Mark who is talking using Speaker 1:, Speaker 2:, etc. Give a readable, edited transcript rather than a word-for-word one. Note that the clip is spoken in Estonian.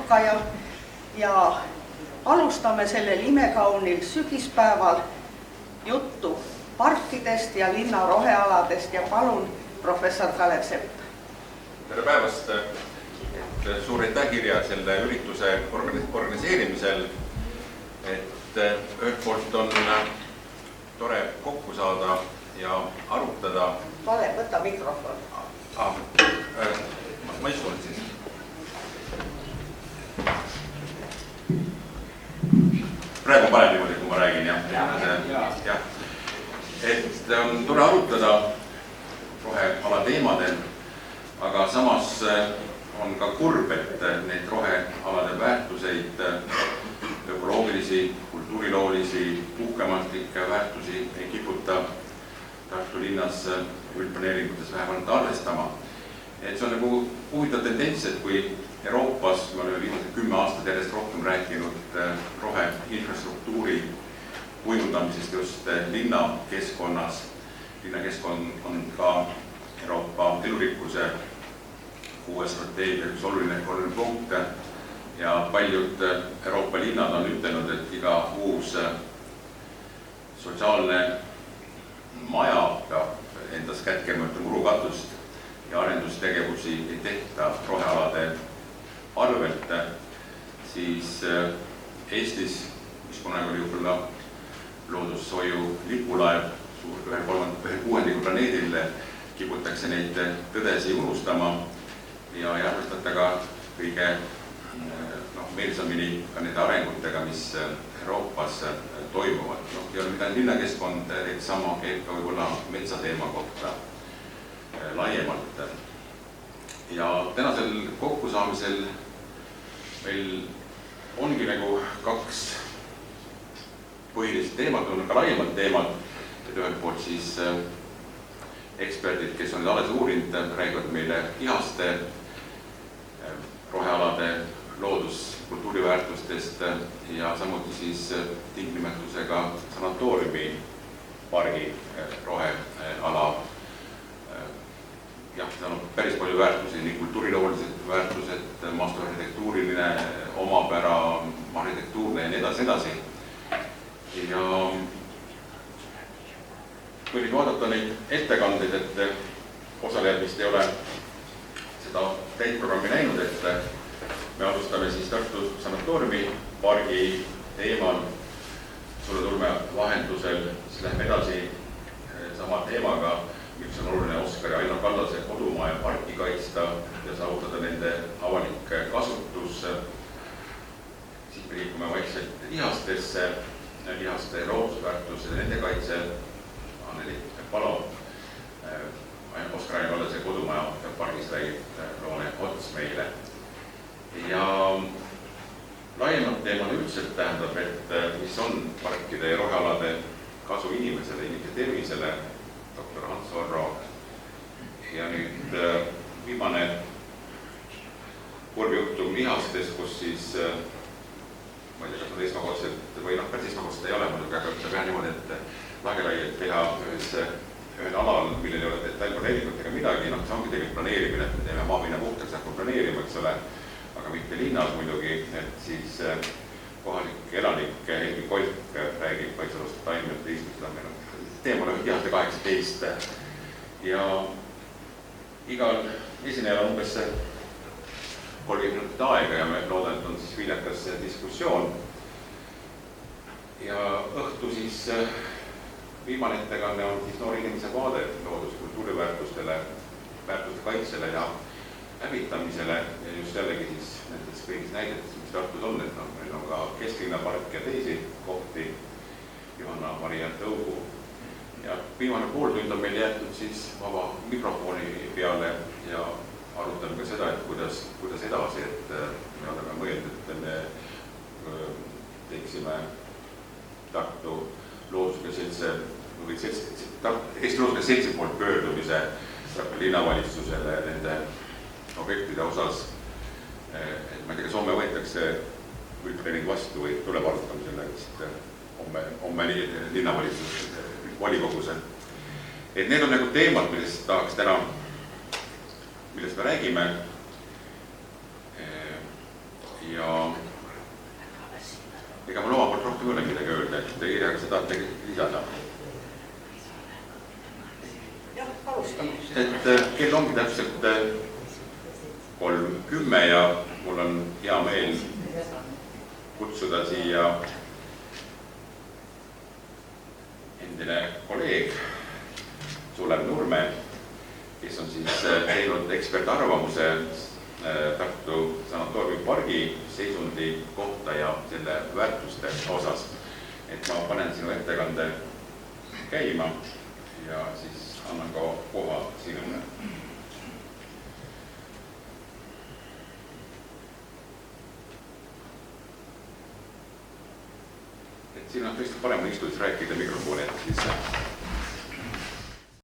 Speaker 1: algaja ja alustame sellel imekaunil sügispäeval juttu parkidest ja linna rohealadest ja palun professor Kalev Sepp.
Speaker 2: Tere päevast! Suur aitäh Irja selle ürituse organiseerimisel. Ühelt poolt on tore kokku saada ja arutada.
Speaker 1: Kalev, võta mikrofon.
Speaker 2: Ma istun siis. Praegu on parem niimoodi, kui ma räägin, jah. On tore arutada roheala teemadel, aga samas on ka kurb, et need rohealade väärtuseid, ökoloogilisi, kultuuriloolisi, puhkemaatlikke väärtusi ei kiputa Tartu linnas üldplaneeringutes vähemalt arvestama. See on nagu huvitav tendents, et kui Euroopas me oleme viimased 10 aastat järjest rohkem rääkinud roheinfrastruktuuri kujundamisest just linnakeskkonnas. Linnakeskkond on ka Euroopa elurikkuse uue strateegia üks oluline punkt ja paljud Euroopa linnad on ütelnud, et iga uus sotsiaalne maja peab endas kätkema murukatust ja arendustegevusi ei tehta rohealade arvelt, siis Eestis, mis kunagi oli võib-olla loodushoiu lipulaev, ühe kuuendiku planeedil, kiputakse neid tõdesi unustama ja ei arvestata ka kõige meelsamini ka nende arengutega, mis Euroopas toimuvad. Ja mida linnakeskkond sama käib ka võib-olla metsateema kohta laiemalt. Ja tänasel kokkusaamisel meil ongi nagu kaks põhilist teemat, on ka laiemad teemad, et ühelt poolt siis eksperdid, kes on alles uurinud, räägivad meile ihaste rohealade looduskultuuriväärtustest ja samuti siis tingnimetusega sanatooriumi pargi roheala. Jah, seal on päris palju väärtusi, nii kultuuriloolised väärtused, maastoarhitektuuriline omapära, arhitektuurne ja nii edasi. Ja kui nüüd vaadata neid ettekandeid, et osalejad vist ei ole seda täitprogrammi näinud, et me alustame siis Tartu sanatooriumi pargi teemal Sulle Turme vahendusel, siis lähme edasi sama teemaga, miks on oluline Oskar ja Aino Kallase kodumaa ja parki kaitsta ja saavutada nende avalik kasutus. Siis me liikume vaikselt lihastesse, lihaste loodusväärtuse ja nende kaitse. Anneli Palo, Oskar ja Aino Kallase kodumaa ja pargis räägib Loone Ots meile. Ja laiemalt teemal üldiselt tähendab, et mis on parkide ja rohealade kasu inimesele, inimese tervisele, doktor Hans Orro. Ja nüüd viimane kurb juhtum lihastes, kus siis, ma ei tea, kas on esmakordselt või päris esmakordselt ei ole, muidugi, aga ta peab niimoodi, et lageraiet teha ühel alal, millel ei ole detailplaneeringut ega midagi, see ongi tegelikult planeerimine, et me teeme maapinna puhtaks, hakkab planeerima, eks ole, aga mitte linnas muidugi, et siis kohalik elanik Helmi Kolk räägib kaitsealuste taimede istutada teemal lihaste 18 ja igal esinejal on umbes 30 minutit aega ja me loodan, et on siis viljakas diskussioon. Ja õhtu siis viimane ettekanne on siis noor inimese vaade looduskultuuriväärtustele, väärtuste kaitsele ja hävitamisele ja just jällegi siis nendes kõigis näidetes, mis Tartus on, et meil on ka kesklinnapark ja teisi kohti, Johanna-Maria Tõugu. Ja viimane pool tund on meil jäetud siis vaba mikrofoni peale ja arutame ka seda, et kuidas edasi, et me oleme mõelnud, et me teeksime Tartu Loodusega Eesti Loodusega Seltsi poolt pöördumise Tartu linnavalitsusele nende objektide osas. Et ma ei tea, kas homme võetakse üldplaneering vastu või tuleb arutamisele vist homme linnavalitsus volikogus. Et need on nagu teemad, millest tahaks täna, millest me räägime. Ja tahate lisada?
Speaker 1: Jah, alustame.
Speaker 2: Et kell ongi täpselt 3:10 ja mul on hea meel kutsuda siia endine kolleeg Sulev Nurme, kes on siis teinud ekspertarvamuse Tartu sanatooriumipargi seisundi kohta ja selle väärtuste osas. Et ma panen sinu ettekande käima ja siis annan ka koha sinule. Et siin on tõesti parem istudes rääkida mikrofoni, et siis